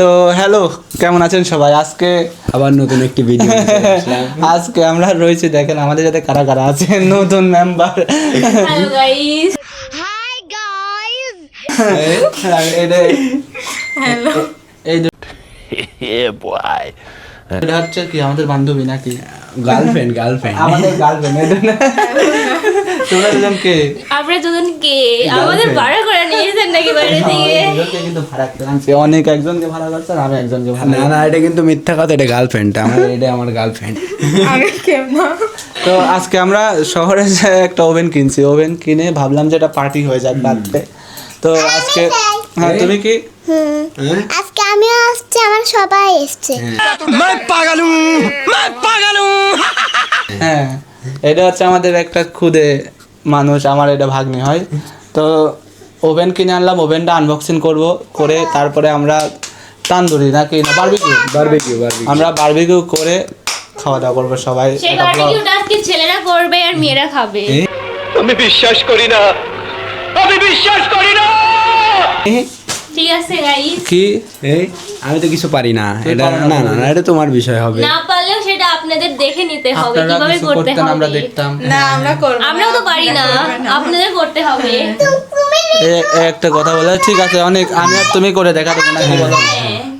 তো হ্যালো, কেমন আছেন সবাই? আজকে আবার নতুন একটি ভিডিও আজকে আমরা রয়েছি, দেখেন আমাদের সাথে কারা কারা আছে নতুন মেম্বার। Hello guys. এটা হচ্ছে কি আমাদের বান্ধবী নাকি গার্লফ্রেন্ড আমাদের গার্লফ্রেন্ড। তোমরা দুজন কে? আমরা দুজন কে আমাদের ভাড়া করে নিয়েছেন নাকি বাইরে থেকে? দুজনকে কিন্তু ভাড়া করে আনছি, অনেক একজনকে ভাড়া করছে আর আমি একজনকে ভাড়া। না এটা কিন্তু মিথ্যা কথা, এটা গার্লফ্রেন্ড আমার গার্লফ্রেন্ড। তো আজকে আমরা শহরে যে একটা ওভেন কিনছি, ওভেন কিনে ভাবলাম যে এটা পার্টি হয়ে যাক রাত্রে। তো আজকে হ্যাঁ তুমি কি? আজকে আমিও আসছি, আমার সবাই এসছে। হ্যাঁ, এটা হচ্ছে আমাদের একটা খুদে মানুষ, আমার এটা ভাগ্নি হয়। তো ওভেন কিনে আনলাম, ওভেনটা আনবক্সিং করব, করে তারপরে আমরা তান্দুরি নাকি না বারবিকিউ আমরা বারবিকিউ করে খাওয়া দাওয়া করবো সবাই। সেই বারবিকিউটা আজকে ছেলেরা করবে আর মেয়েরা খাবে। আমি বিশ্বাস করি না। ঠিক আছে গাইস, কি এই আমি তো কিছু পারি না, তুই এটা পারো না, না এটা তোমার বিষয় হবে। না পারলেও সেটা আপনাদের দেখে নিতে হবে আপনারা কিভাবে কিছু করতে করতেন আমরা হবে। দেখতাম। আমরাও তো পারি না, আপনাদের করতে হবে। একটা কথা বলে ঠিক আছে, অনেক আমি আর তুমি করে দেখা দেবো নাকি বলো?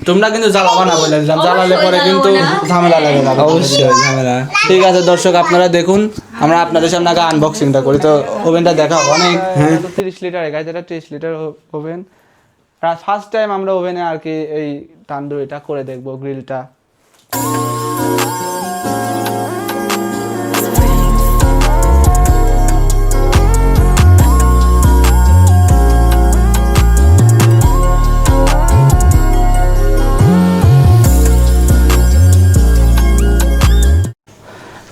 তোমরা কিন্তু জ্বালাবা না বলে দিলাম, জ্বালালে পরে কিন্তু ঝামেলা লাগে যাবে। অবশ্যই ঝামেলা। ঠিক আছে দর্শক, আপনারা দেখুন, আমরা আপনাদের সামনে আগে আনবক্সিংটা করি। তো ওভেনটা দেখাও, অনেক 30 লিটার, গাইজ এটা 30 লিটার ওভেন। ফার্স্ট টাইম আমরা ওভেনে আর কি এই তান্দুরিটা করে দেখবো, গ্রিলটা।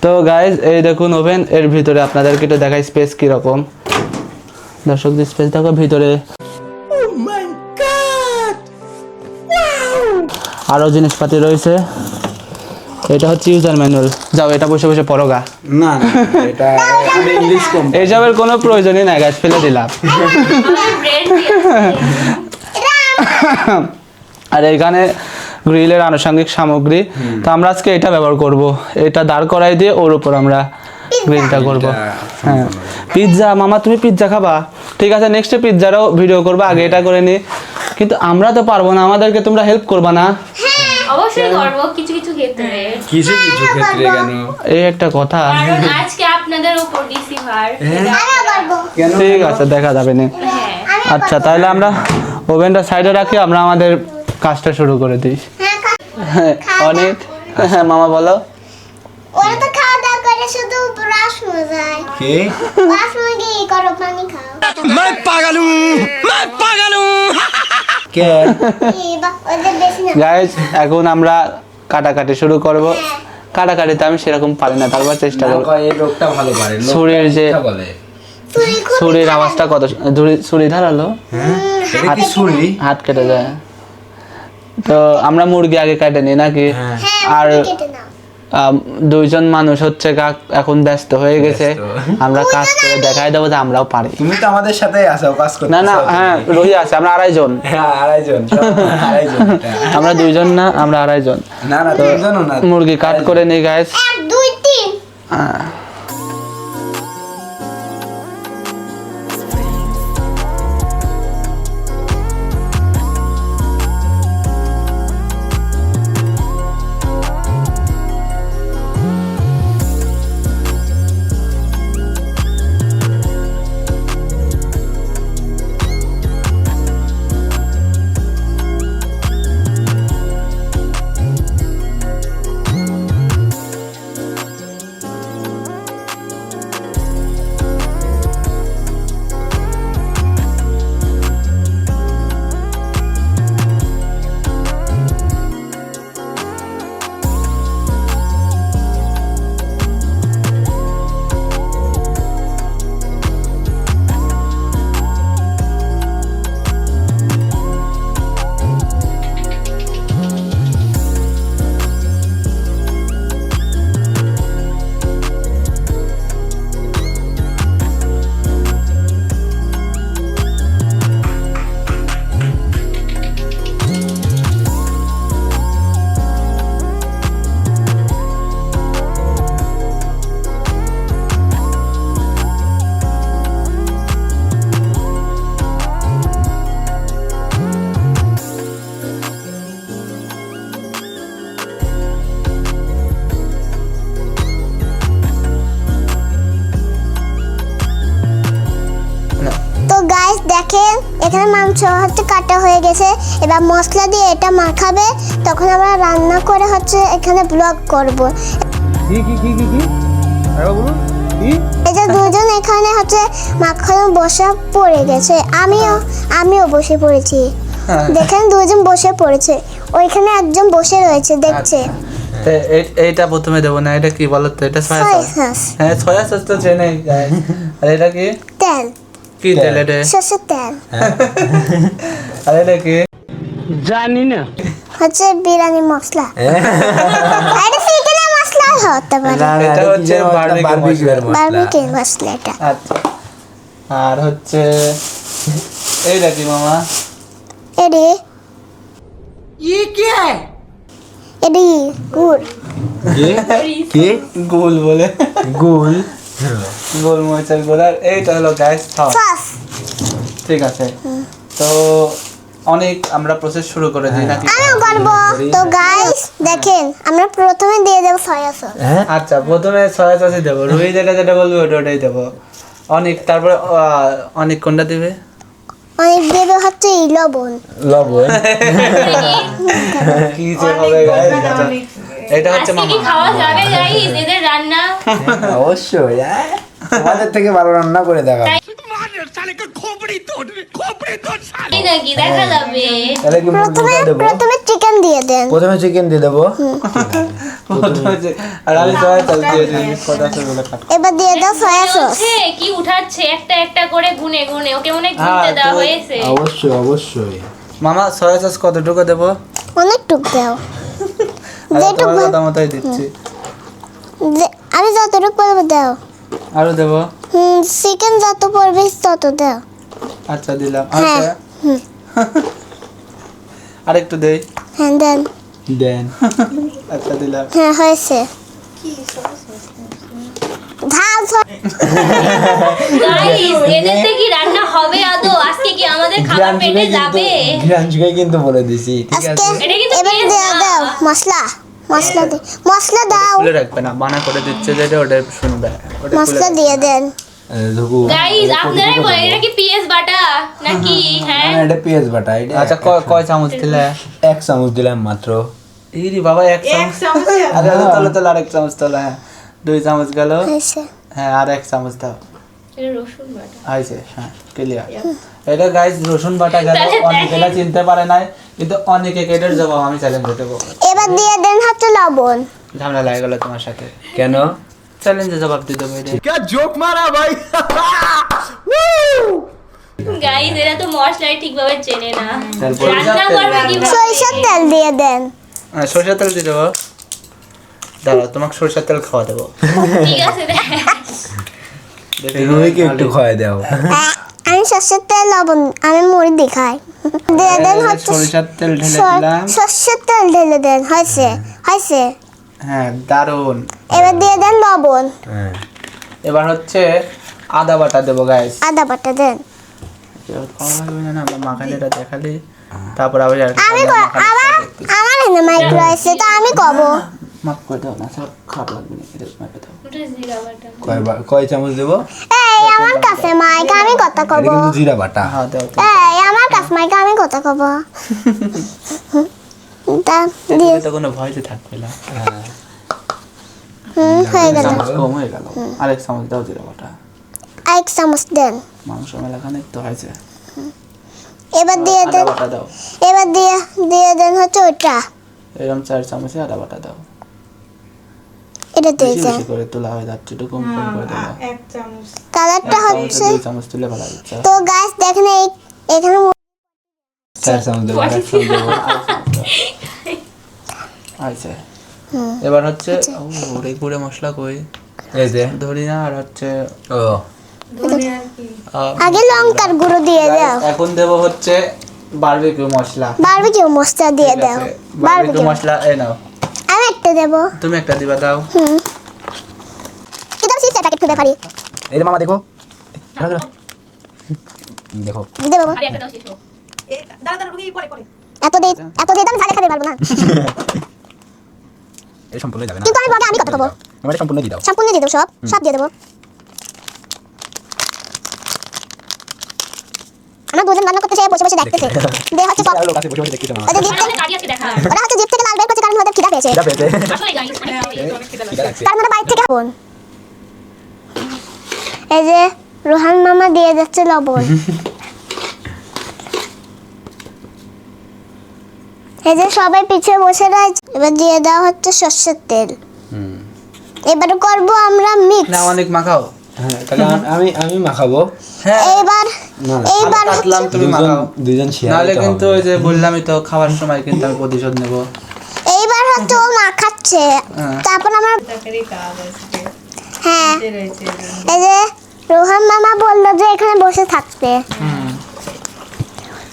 তো গাইজ এই দেখুন ওভেন, এর ভিতরে আপনাদেরকে একটু দেখাই স্পেস কিরকম। দর্শক স্পেস দেখো, ভিতরে আরো জিনিসপাতি রয়েছে। এটা হচ্ছে ইউজার ম্যানুয়াল, যাও এটা বসে বসে পড়োগা। না এটা আমি ইংলিশ কম। এইসবের কোনো প্রয়োজনই নাই গাছ, ফেলে দিলাম। আমার ব্রেন আর এখানে গ্রিলের আনুষঙ্গিক সামগ্রী। তো আমরা আজকে এটা ব্যবহার করব, এটা দাঁড় করাই দিয়ে ওর উপর আমরা গ্রিলটা করব। হ্যাঁ, পিৎজা মামা তুমি পিৎজা খাবা? ঠিক আছে, নেক্সটে পিৎজারও ভিডিও করবো, আগে এটা করে নি। কিন্তু আমরা তো পারবো না, আমাদেরকে তোমরা হেল্প করবা না? অবশ্যই করব কিছু কিছু ক্ষেত্রে, কিছু ক্ষেত্রে কেন? এই একটা কথা। কারণ আজকে আপনাদের উপর ডিসিভার। কেন? ঠিক আছে, দেখা যাবে না। আচ্ছা তাহলে আমরা ওভেনটা সাইডে রাখি, আমরা আমাদের কাজটা শুরু করে দিই। হ্যাঁ, অনেক। হ্যাঁ মামা বলো। ওরা তো খাওয়া দাওয়া করে শুধু ব্রাশ হয়ে যায়। কে? ব্রাশ হয়ে গিয়ে গরম পানি খাও। কে? ওদের বেশি না। গাইজ এখন আমরা কাটাকাটি শুরু করব। কাটাকাটিতে আমি সেরকম পারি না, তারপর চেষ্টা করব। এই লোকটা ভালো পারে। ছুরির যে বলে ছুরির আওয়াজটা কত, ছুরি ধারালো এটা কি ছুরি? হাত কেটে যায়। তো আমরা মুরগি আগে কেটে নিই নাকি? হ্যাঁ, আর কেটে নাও। দুইজন মানুষ হচ্ছে এখন ব্যস্ত হয়ে গেছে, আমরা কাজ করে দেখাই দেবো যে আমরাও পারি। তুমি তো আমাদের সাথে আছো, কাজ করতে। না হ্যাঁ রোহি আছে, আমরা আড়াইজন। হ্যাঁ আড়াইজন। আমরা দুইজন না, আমরা আড়াইজন। না দুইজনও না। মুরগি কাট করে নিই গাইস। 1 2 3। দেখেন এখানে মাংস হচ্ছে কাটা হয়ে গেছে, এবার মশলা দিয়ে এটা মাখাবে, তখন আমরা রান্না করে হচ্ছে এখানে ব্লগ করব। এই যে দুজন এখানে হচ্ছে মাখানো বসা পড়ে গেছে, আমিও বসে পড়েছি। দেখেন দুজন বসে পড়েছে, ওইখানে একজন বসে রয়েছে দেখছে। এইটা প্রথমে দেবো না, এটা কি বলো তো? এটা সয়া সয়া সস। সস। হ্যাঁ সয়া সস তো চেনে guys। আর এটা কি? তেল, কি তেল এটা? সরষের তেল। আর এটা কি? হচ্ছে বিরিয়ানি মশলা। এটা চিকেনের মশলা হতে পারে, এটা হচ্ছে বারবিকিউ মশলা এটা। আচ্ছা। আর হচ্ছে এইটা কি মামা? এডি এডি গুড়। কি গোল বলে, গোল গোলমরিচের গুঁড়ো। আর এইটা হলো গ্যাস সস। সস। ঠিক আছে, তো অনেক আমরা প্রসেস শুরু করে দিই নাকি? আমিও করবো। তো গাইস দেখেন আমরা প্রথমে দিয়ে দেব সয়া সস। আচ্ছা প্রথমে সয়া সসই দেবো, রুই যেটা যেটা বলবে ওটাই দেবো। অনেক, তারপরে অনেক কোনটা দিবে? অনেক দেবে হচ্ছে এই লবণ। লবণ কি যে হবে guys, এটা হচ্ছে আজকে কি মামা। খাওয়া যাবে গাইস এদের রান্না? অবশ্যই আমাদের থেকে ভালো রান্না করে দেখা এই নাকি দেখা যাবে? তাহলে কি মুরগিটা দেবো? প্রথমে চিকেন দিয়ে দেন। প্রথমে চিকেন দিয়ে দেবো। প্রথমে আর আমি সয়া সস দিয়ে দিই, কথা বলে কাট। এবার দিয়ে দাও সয়া সস। হচ্ছে কি উঠাচ্ছে একটা একটা করে গুনে গুনে, ওকে মনে হয় গুনতে দেওয়া হয়েছে। অবশ্যই অবশ্যই মামা সয়া সস কতটুকু দেবো? অনেক টুক দাও। আর যেটুকু তোমার কথা মতোই দিচ্ছি। আমি যতটুকু বলবো দাও। আরো দেবো? চিকেন যত পড়বে তত দাও। আচ্ছা দিলাম। হ্যাঁ, আচ্ছা আরেকটু দেই। হ্যাঁ দেন। দেন আচ্ছা দিলাম। হ্যাঁ হয়েছে। ঝাল গাইস এদেরতে কি রান্না হবে আদৌ? আজকে কি আমাদের খাবার পেটে যাবে? ঘ্রাঞ্জুকে কিন্তু বলে দিছি ঠিক আজকে আছে। এটা কিন্তু এবার পেঁয়াজ দিয়ে না। দাও মশলা। মশলা দাও। খুলে রাখবে না, বানা করে দিচ্ছে যেটা ওটা শুনবে, ওটা খুলে মশলা রাখবে। দিয়ে দেন। ধুকু গাইস আপনারা বলেন এটা কি পেঁয়াজ বাটা নাকি? হ্যাঁ এটা পেঁয়াজ বাটা এটা আচ্ছা কয় চামচ দিলে? 1 চামচ দিলাম মাত্র। ইরি বাবা 1 চামচ। আরে তোলো আরেক চামচ তোলো। হ্যাঁ 2 চামচ গেল। হয়েছে। হ্যাঁ আর 1 চামচ দাও। এটা রসুন বাটা। আইছে, হ্যাঁ ক্লিয়ার। এটা গাইস রসুন বাটা গেল, তাহলে অনেকে এটা চিনতে পারে নাই, কিন্তু অনেকে কেটের জবাব আমি চ্যালেঞ্জ দেবো। এবার দিয়ে দেন হচ্ছে লবণ। ঝামেলা লাগে গেল তোমার সাথে, কেন? চ্যালেঞ্জে জবাব দিতে হবে এটা। গাইস এরা তো মশলাই ঠিকভাবে চেনে না। তারপর রান্না করবে কি? সরিষার তেল দিয়ে দেন। সরষের তেল দিয়ে দেবো। দাঁড়াও তোমাকে সরষের তেল খাওয়া দেবো। ঠিক আছে দেখ। দেখি রুইকে একটু খাওয়াই দাও। আমি সরষের তেল লবণ আমি মুড়ি দিয়ে খাই। দিয়ে দেন হচ্ছে সরষের তেল ঢেলে দিলাম। সরষের তেল ঢেলে দেন। হয়েছে হয়েছে। হ্যাঁ দারুন। এবার দিয়ে দেন লবণ। হ্যাঁ এবার হচ্ছে আদা বাটা দেবো গাইস। আদা বাটা দেন। আমরা মাখানিটা দেখালি, তারপর আবার আমি আমার এনে মাইক্রো আছে তো আমি কব। মাফ করে দাও না, সব খারাপ লাগবে না, এটা মাপে দাও। ওটা জিরা বাটা। কয় চামচ দেবো? এই আমার কাছে মাইক আমি কথা কব। এটা কিন্তু জিরা বাটা। হ্যাঁ দাও। এই আমার কাছে মাইক আমি কথা কব। তা দিয়ে তো কোনো ভয়ই থাকবে না। হয়ে গেল। চামচ কম হয়ে গেল, আরেক চামচ দাও জিরা বাটা। এক চামচ দেন। মাংস মেলাখানে তো হয়েছে। এবার দিয়ে আদা দেন। বাটা দাও। এবার দিয়ে দেন হচ্ছে ওটা। এরকম 4 চামচে আদা বাটা দাও। এটা দিয়ে বেশি দেন। বেশি করে তোলা হয় যাচ্ছে, একটু কম কম করে দাও। কালারটা হচ্ছে 2 চামচ তুলে ভালো হচ্ছে। তো গাছ দেখেন এখানে 4 চামচ দেবো। আচ্ছা এবার হচ্ছে ওরে গুঁড়ে মশলা কই এই যে ধরি না, আর হচ্ছে ও আগে লঙ্কার গুঁড়ো দিয়ে দাও। এখন দেবো হচ্ছে বারবিকিউ মশলা। বারবিকিউ মশলা দিয়ে ঠিক দাও। আছে, বারবিকিউ মশলা এই নাও। আমি একটা দেব। তুমি একটা দিবা দাও। এটা চিপস প্যাকেট খুলে পারি। এই যে মামা দেখো দেখো দিতে বাবা। আরে একটা দাও শেষ হোক। এত দিয়ে আমি ঝালে খেতে পারবো না। এই সম্পূর্ণ যাবে না, কিন্তু আমি কথা কব। আমার এটা সম্পূর্ণ দিয়ে দাও। সম্পূর্ণ দিয়ে দেবো সব দিয়ে দেবো। আমরা দুজন রান্না করতেছে বসে বসে দেখতেছে দে হচ্ছে পপ লোক আছে বসে বসে দেখতেছে ওদের জিপ থেকে কাজী আজকে দেখা ওরা হচ্ছে জিপ থেকে লাল বের করছে কারণ ওদের খিদা পেয়েছে আসলে গাইস তার মানে বাইরে থেকে লবণ এই যে রোহান মামা দিয়ে যাচ্ছে লবণ এই যে সবাই পিছে বসে রয়েছে এবার দিয়ে দেওয়া হচ্ছে সরষের তেল এবার করব আমরা মিক্স না অনেক মাখাও। হ্যাঁ তাহলে আমি মাখাবো। হ্যাঁ এইবার না এইবার কাটলাম, তুমি মাখাও। দুজন শেয়ার নাহলে কিন্তু ওই যে বললামই তো খাওয়ার সময় কিন্তু আমি প্রতিশোধ নেব। এইবার হচ্ছে ও মাখাচ্ছে তারপর আমরা হ্যাঁ এই যে রোহান মামা বললো যে এখানে বসে থাকতে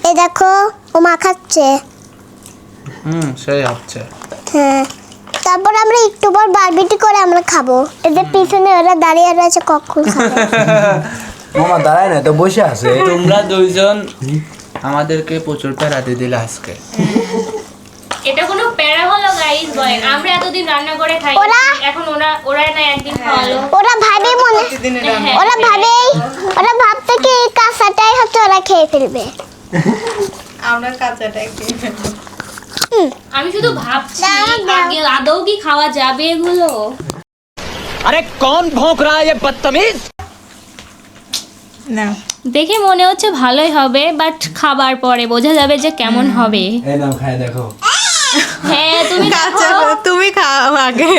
এই দেখো ও মাখাচ্ছে সেই হচ্ছে। হ্যাঁ তারপর আমরা একটু পর বারবিটি করে আমরা খাবো এদের পিছনে ওরা দাঁড়িয়ে রয়েছে কখন খাবে মামা দাঁড়ায় না তো বসে আছে। তোমরা দুইজন আমাদেরকে প্রচুর প্যারাতে দিলে আজকে। এটা কোনো প্যারা হলো গাইস বলেন আমরা এতদিন রান্না করে খাই এখন ওরা না একদিন খাওয়ালো ওরা ভাবে মনে ওরা ভাবতে কি এই কাঁচাটাই হচ্ছে ওরা খেয়ে ফেলবে আমরা কাঁচাটাই খেয়ে ফেলবো। আমি শুধু ভাবছি আগে আদৌ কি খাওয়া যাবে এগুলো अरे कौन भौंक रहा है ये बदतमीज। না দেখে মনে হচ্ছে ভালোই হবে বাট খাবার পরে বোঝা যাবে যে কেমন হবে এই নাও খায় দেখো। হ্যাঁ তুমি কাঁচা দেখো। তুমি খাও আগে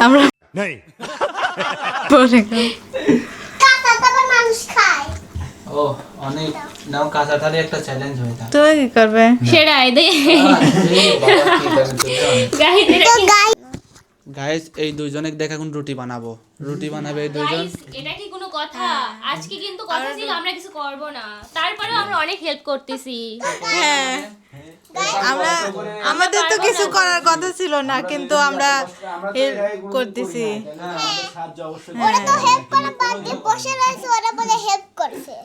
আমরা नहीं পরে খাবো। কাঁচা তারপর মানুষ খায় ও অনেক নাও কাঁচা থালি একটা চ্যালেঞ্জ হয়ে যায়। তুমি কি করবে? সেরাই দে গাইস তো গাই গাইস এই দুইজনে দেখ এখন রুটি বানাবো। রুটি বানাবে এই দুইজন। এটা কি কোনো কথা আজকে কিন্তু কথা ছিল আমরা কিছু করব না তারপরেও আমরা অনেক হেল্প করতেছি হ্যাঁ আমরা আমাদের তো কিছু করার কথা ছিল না কিন্তু আমরা হেল্প করতেছি। ওরা তো হেল্প করা বাদ দিয়ে বসে রয়েছে ওরা বলে হেল্প করছে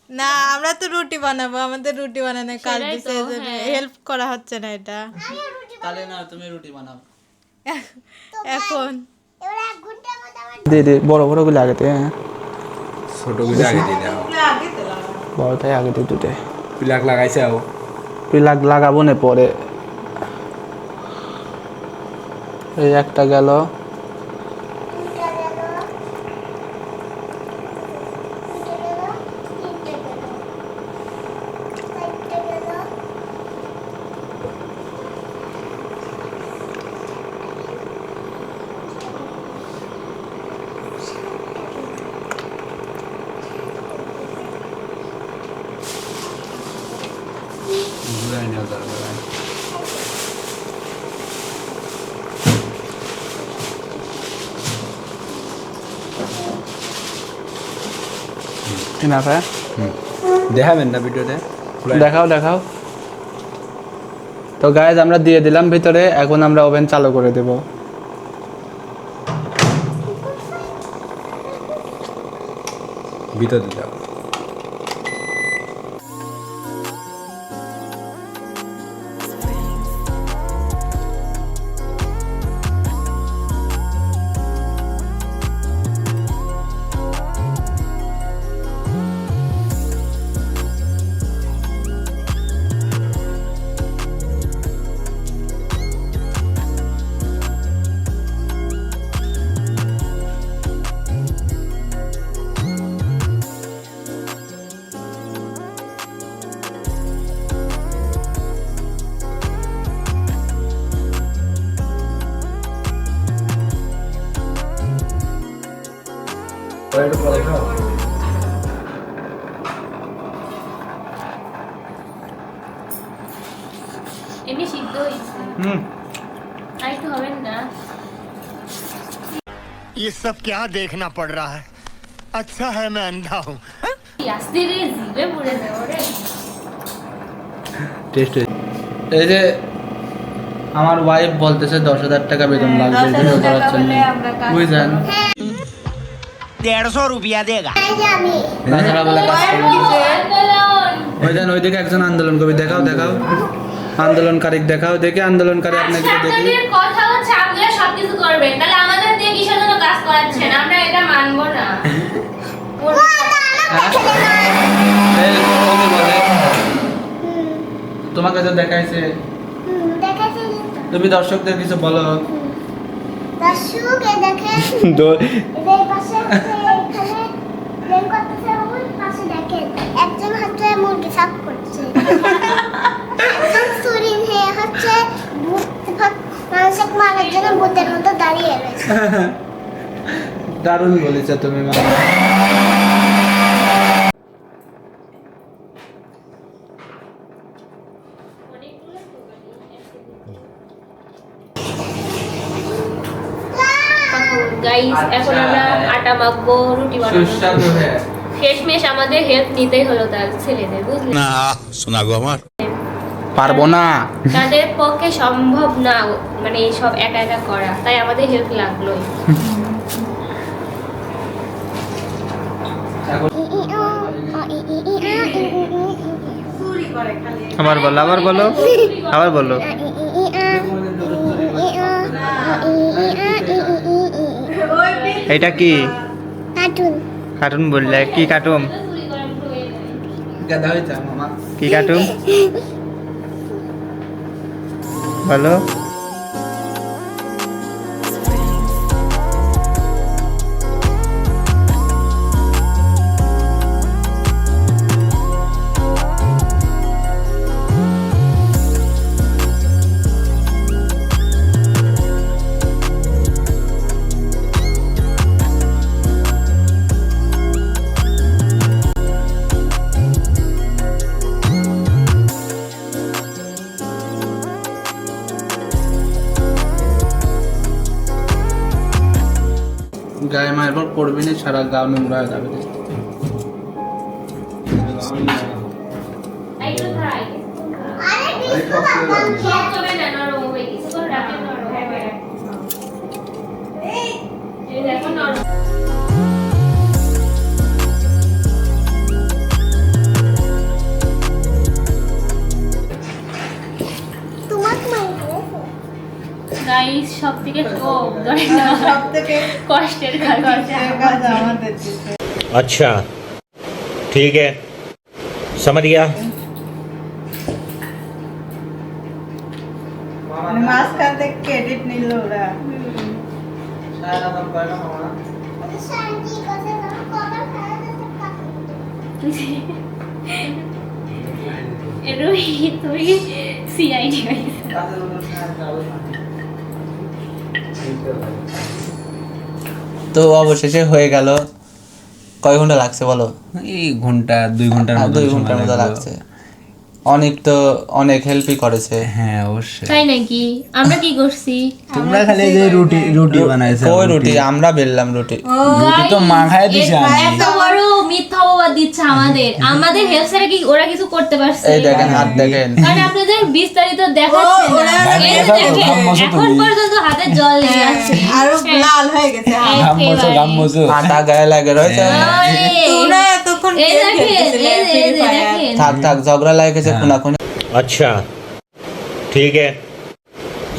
না আমরা তো রুটি বানাবো আমাদের রুটি বানানোর কাজ সেটাই তো, দিছে হেল্প করা হচ্ছে না এটা তাহলে না তুমি রুটি বানাও। এখন এবার এক ঘন্টার মধ্যে আমার দে দে বড় বড় গুলো আগে দে। হ্যাঁ ছোট গুলো আগে দিয়ে দাও। বড়টাই আগে দে দুটে। পিলাক লাগাইছে আও। পিলাক লাগাবো না পরে। এই একটা গেল। ঘুরাই নাও তারপরে। enough হ্যাঁ দেখাবেন না ভিডিওতে? দেখাও দেখাও। তো গাইজ আমরা দিয়ে দিলাম ভিতরে এখন আমরা ওভেন চালু করে দেব। ভিতরে দাও। একটু পরে খাও। এমনি সিদ্ধ হয়েছে আর একটু হবেন না ये सब क्या देखना पड़ रहा है। अच्छा है मैं अंधा हूँ। আস্তে রে জিভে পড়ে যাবে রে টেস্ট এই যে আমার ওয়াইফ বলতেছে 10,000 টাকা বেতন লাগবে ভিডিও করার জন্য বুঝলেন 150 रुपया देगा। এই যে আমি তাছাড়া বলে কাজ করবে না। আন্দোলন ওইখানে ওইদিকে একজন আন্দোলন করবে দেখাও দেখাও আন্দোলনকারী দেখাও দেখে আন্দোলনকারী আপনাকে দেখি আপনাদের কথা হচ্ছে আপনারা সবকিছু করবেন তাহলে আমাদের দিয়ে কিসের জন্য কাজ করাচ্ছেন আমরা এটা মানবো না এই, ওকে বলে। তোমাকে তো দেখাইছে, দেখাচ্ছি তুমি দর্শকদের কিছু বলো। দর্শক এই দেখেন এদের পাশে এখানে প্লেন করতেছে ওই পাশে দেখেন একজন হচ্ছে মুরগি সাফ করছে একজন সুরিন হয়ে হচ্ছে মানুষকে মারার জন্য ভূতের মতো দাঁড়িয়ে রয়েছে দারুণ বলেছো তুমি মা। গাইস এখন আমরা আটা মাখবো, রুটি বানাবো। সুস্বাদু হ্যাঁ। শেষমেশ আমাদের হেল্প নিতেই হলো তার ছেলেদের, বুঝলে? ना सुना गो हमार পারবো না। তাদের পক্ষে সম্ভব না মানে সব একা একা করা, তাই আমাদের হেল্প লাগলোই। আবার বলো, আবার বলো, আবার বলো। এটা কি কার্টুন কার্টুন বললে? কি কার্টুন? গাদা হইতা মামা, কি কার্টুন বলো? গায়ে মায়ের পর পড়বি না, সারা গা নোংরা হয়ে যাবে। এই তো খাই। আরে বিস্কুট আপন সব চলে না, নরম হয়ে গেছে, তো রাতে নরম হবে। এই দেখো নরম। তোমাক মাইরে গাইস সবথেকে সবথেকে কষ্টের কাজ কষ্টের কাজ আমাদের দিতে। अच्छा ठीक है समझ गया মানে মাঝখান থেকে ক্রেডিট নিল ওরা। শান্তি কথা না কবার খাওয়া যাচ্ছে রোহিত তুই সিআইডি তো অবশেষে হয়ে গেল। কয় ঘন্টা লাগছে বলো? এই ঘন্টা 2 ঘন্টার মতো 2 ঘন্টার মতো লাগছে। অনেক তো অনেক হেল্পই করেছে। হ্যাঁ অবশ্যই। তাই নাকি? আমরা কি করছি? তোমরা খালি যে রুটি বানাইছো। ওই রুটি আমরা বেললাম রুটি। রুটি তো মাখায় দিছি আমি। এত বড় মিথ্যা অপবাদ দিচ্ছে আমাদের। আমাদের হেল্প ছাড়া কি ওরা কিছু করতে পারছে? এই দেখেন হাত দেখেন। মানে আপনাদের বিস্তারিত দেখাচ্ছে না। এই যে দেখেন, এখন পর্যন্ত হাতে জল লেগে আছে। আরো লাল হয়ে গেছে। গামমোছো আটা গায়ে লাগে রয়েছে। তোমরা এতক্ষণ এই দেখেন, এই দেখেন। থাক থাক ঝগড়া লাগে গেছে খুনাখুনি। अच्छा ठीक है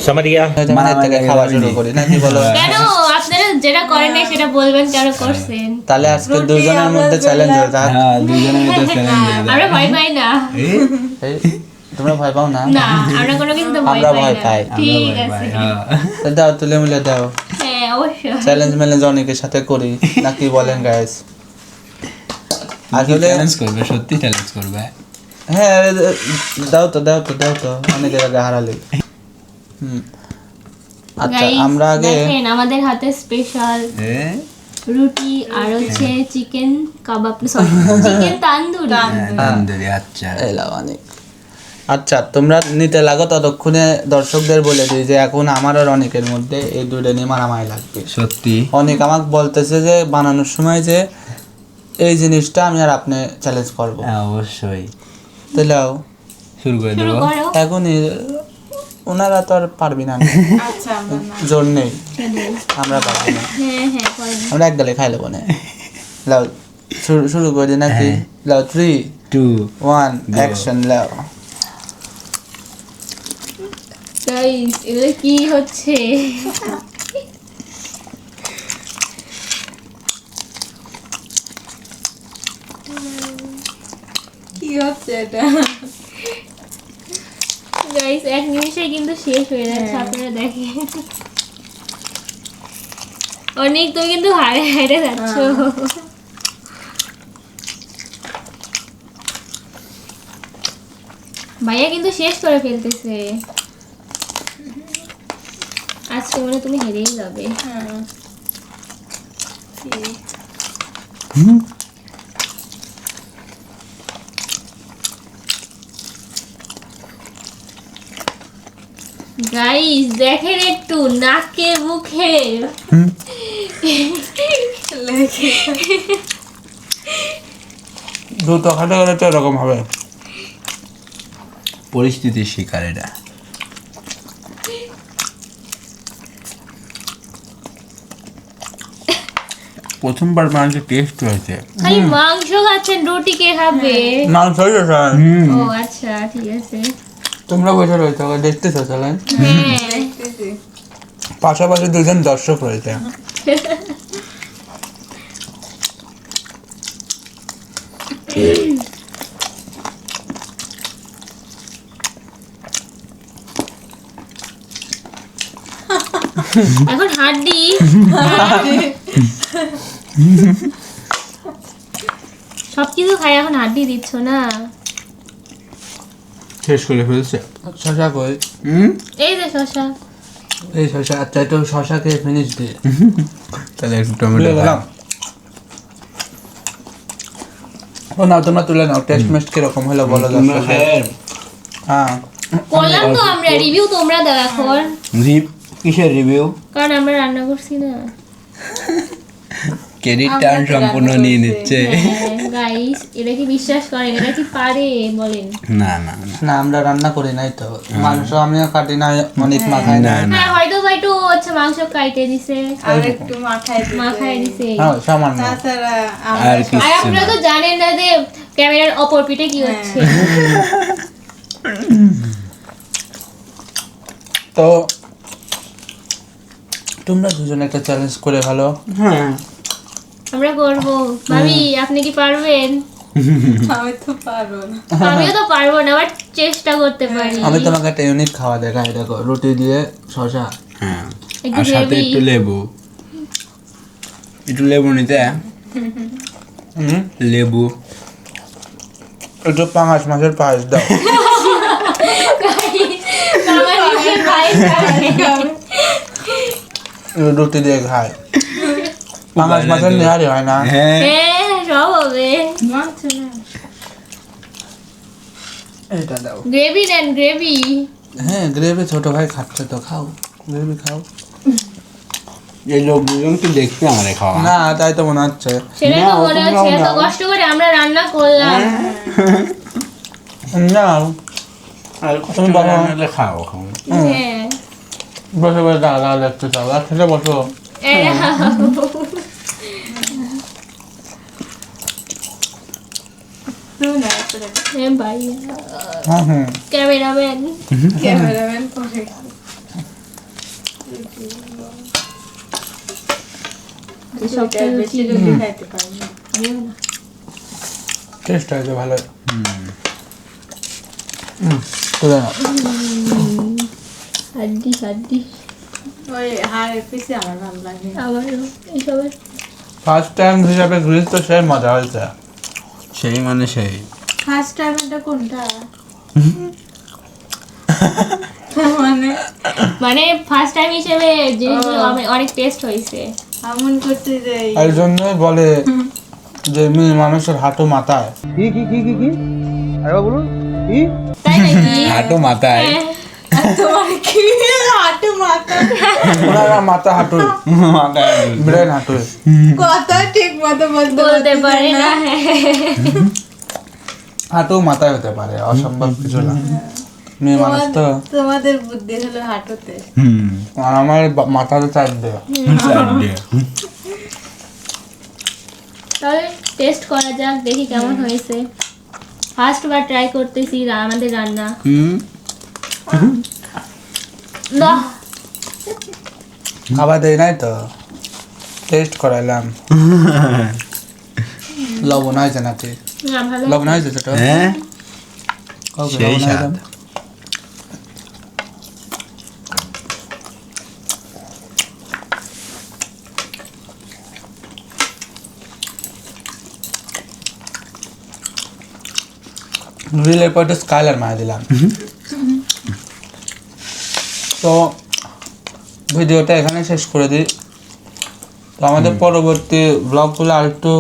समझ गया মানে এর থেকে খাওয়া শুরু করি নাকি বলো? কেন আপনারা যেটা করেন না সেটা বলবেন কেন করছেন? তাহলে আজকে দুজনের মধ্যে চ্যালেঞ্জ হয়ে যাক। হ্যাঁ দুজনের ভিতর চ্যালেঞ্জ হয়ে যায়। আমরা ভয় পাই না। এই, তোমরা ভয় পাও না? না, আমরা কোনো কিছুতে ভয় আমরা পাই ভয় না। পাই। ঠিক আছে। তো দাও, তুলে মিলে দাও। হ্যাঁ, অবশ্যই। চ্যালেঞ্জ ম্যালেঞ্জ অনেকের সাথে করি নাকি বলেন গাইস? আসলে চ্যালেঞ্জ করবে, সত্যি চ্যালেঞ্জ করবে। হ্যাঁ দাও তো অনেকের আগে হারালে। আচ্ছা Guys, আমরা আগে দেখেন আমাদের হাতে স্পেশাল হ্যাঁ রুটি আর হচ্ছে চিকেন কাবাব, সরি চিকেন তান্দুরি। তন্দুরি। আচ্ছা এলাম অনেক। আচ্ছা তোমরা নিতে লাগো, ততক্ষণে দর্শকদের বলে দিই যে এখন আমার আর অনেকের মধ্যে এই দুটো নিয়ে মারামারি লাগবে। সত্যি অনেক আমাকে বলতেছে যে বানানোর সময় যে এই জিনিসটা আমি আর আপনি চ্যালেঞ্জ করবো। হ্যাঁ অবশ্যই তাহলে শুরু করে শুরু দেবো। করো। এখনই ওনারা তো আর পারবি না, আচ্ছা আমরা না। জোর নেই, আমরা পারবি না, হ্যাঁ করেন। আমরা এক গালে খাই নেবো না। লাও শুরু করে দিই নাকি? লাও 3 2 1 অ্যাকশন। লাও গাইস এগুলো কি হচ্ছে? কি হচ্ছে এটা? গাইস এক নিমিষে কিন্তু শেষ হয়ে যাচ্ছে, আপনারা দেখেন। অনেক তুমি কিন্তু হারে হারে যাচ্ছ। ভাইয়া কিন্তু শেষ করে ফেলতেছে। আজকে মনে হয় তুমি হেরেই যাবে। গাইস দেখেন একটু নাকে মুখে দ্রুত খাটে গেলে তো এরকম হবে। পরিস্থিতির শিকার এটা। প্রথমবার মাংস টেস্ট হয়েছে। খালি মাংস খাচ্ছেন, রুটি কে খাবে? মাংস হয়েছে স্যার। ও আচ্ছা ঠিক আছে। তোমরা বসে রয়েছে দেখতেছো চ্যালেঞ্জ। হ্যাঁ পাশাপাশি দুজন দর্শক রয়েছে। এখন হাড্ডি সবকিছু খাই, এখন হাড্ডি দিচ্ছ না? শেষ করে ফেলছে। শশা কই? এই যে শশা। এই শশা, আচ্ছা একটু শশাকে ফিনিশ দিয়ে তাহলে একটু টমেটো গেলাম। ও নাও, তোমরা তুলে নাও। টেস্ট মেস্ট কিরকম হলো বলো দর্শক। হ্যাঁ করলাম তো আমরা, রিভিউ তোমরা দাও এখন, কিসের রিভিউ? কারণ আমরা রান্না করছি না। ক্রেডিট টার্ন সম্পূর্ণ নিয়ে নিচ্ছে। গাইস এরা কি বিশ্বাস করেন? এরা কি পারে বলেন? না না না না, আমরা রান্না করি নাই তো। মাংস আমিও কাটি নাই, অনেক মাখাই না নাই। না হ্যাঁ হয়তো বা একটু হচ্ছে মাংস কাইটে দিছে, আর একটু মাখায় দিছে। হ্যাঁ সামান্য। তাছাড়া আর আর কিছু আপনারা না। তো জানেন না যে ক্যামেরার অপর পিঠে কি হচ্ছে। তো তোমরা দুজন একটা চ্যালেঞ্জ করে ভালো। হ্যাঁ আমরা করব। ভাবি আপনি কি পারবেন? আমি তো পারবো না। আমিও তো পারবো না, বাট চেষ্টা করতে পারি। আমি তোমাকে একটা ইউনিক খাওয়া দেখাই, দেখো রুটি দিয়ে শশা। হ্যাঁ একটু আর সাথে gravy। একটু লেবু নিতে। লেবু একটু পাঙাশ মাছের পায়েস দাও। আমার নিজের ভাই খায়। রুটি দিয়ে খায়। পাঙাশ মাছের নিহারি হয় না? হ্যাঁ হ্যাঁ সব হবে। এটা দাও। গ্রেভি দেন, গ্রেভি। হ্যাঁ গ্রেভি ছোট ভাই খাচ্ছে তো, খাও গ্রেভি খাও। এই লোক দুজন কি দেখতে আমারে খাওয়া। না তাই তো মনে হচ্ছে। সেটাই তো মনে হচ্ছে, এত কষ্ট করে আমরা রান্না করলাম। না আর তুমি বলো। খাও হ্যাঁ বসে বসে দাদা দেখতে চাও, আর খেতে বসো। হ্যাঁ ভাই, হ্যাঁ হ্যাঁ ক্যামেরাম্যান। ক্যামেরাম্যান পরে সব বেশি রুটি খাইতে পারি না। টেস্ট হয়েছে ভালো। তুলে নাও। হাড্ডি হাড্ডি ওই হাড়ের পিছে আমার ভালো লাগে। আমারও এইসবের। ফার্স্ট টাইম হিসাবে গ্রিল তো সেই মজা হয়েছে। সেই মানে সেই। ফার্স্ট টাইম এটা কোনটা? মানে মানে ফার্স্ট টাইম হিসেবে জিনিসগুলো অনেক টেস্ট হয়েছে। আমন করতে যাই। এই জন্যই বলে যে মেয়ে মানুষের হাঁটু মাথায়। তাই নাকি? হাঁটু মাথায়। হ্যাঁ। তোমার কি হাঁটু মাথা? ওনারা মাথা হাঁটু, মাথায় ব্রেন হাঁটু। কথা ঠিক মতো বলতে পারে না। হাঁটু মাথায় হতে পারে, অসম্ভব কিছু না। মেয়ে মানুষ তো। তোমাদের বুদ্ধি হলো হাঁটুতে। আর আমার মাথাতে চাপ দেয়। তাহলে টেস্ট করা যাক, দেখি কেমন হয়েছে। ফার্স্ট বার ট্রাই করতেছি আমাদের রান্না। না খাবার দেয় নাই তো, টেস্ট করাইলাম। লবণ হয়েছে নাকি? না ভালো লবণ হয়েছে ছোট হ্যাঁ Okay, সেই লবণ হয়ে স্বাদ যাবে। গ্রিলের পর একটু স্কাইলার মারা দিলাম তো ভিডিওটা এখানে শেষ করে দিই তো আমাদের পরবর্তী ব্লগগুলো আর একটু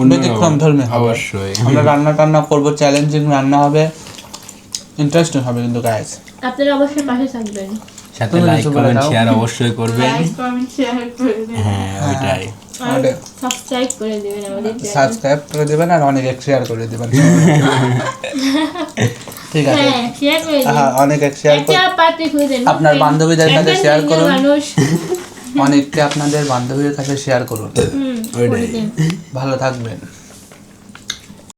ব্যতিক্রম ধর্মী হবে অবশ্যই আমরা রান্না টান্না করবো চ্যালেঞ্জিং রান্না হবে ইন্টারেস্টিং হবে কিন্তু গাইস আপনারা অবশ্যই পাশে থাকবেন সাথে তুমি লাইক কিছু বলে কমেন্ট দাও। শেয়ার অবশ্যই করবেন লাইক কমেন্ট শেয়ার করে দিন হ্যাঁ ওইটাই আর সাবস্ক্রাইব করে দেবেন আমাদের চ্যানেল সাবস্ক্রাইব করে দিবেন আর অনেক শেয়ার করে দিবেন ঠিক আছে হ্যাঁ শেয়ার করে দিন হ্যাঁ অনেক শেয়ার করে একটা পার্টি খুঁজে নিন। আপনার বান্ধবীদের কাছে একজন শেয়ার single করুন মানুষ অনেককে আপনাদের বান্ধবীদের কাছে শেয়ার করুন হুম, ওইটাই করে দিন। ভালো থাকবেন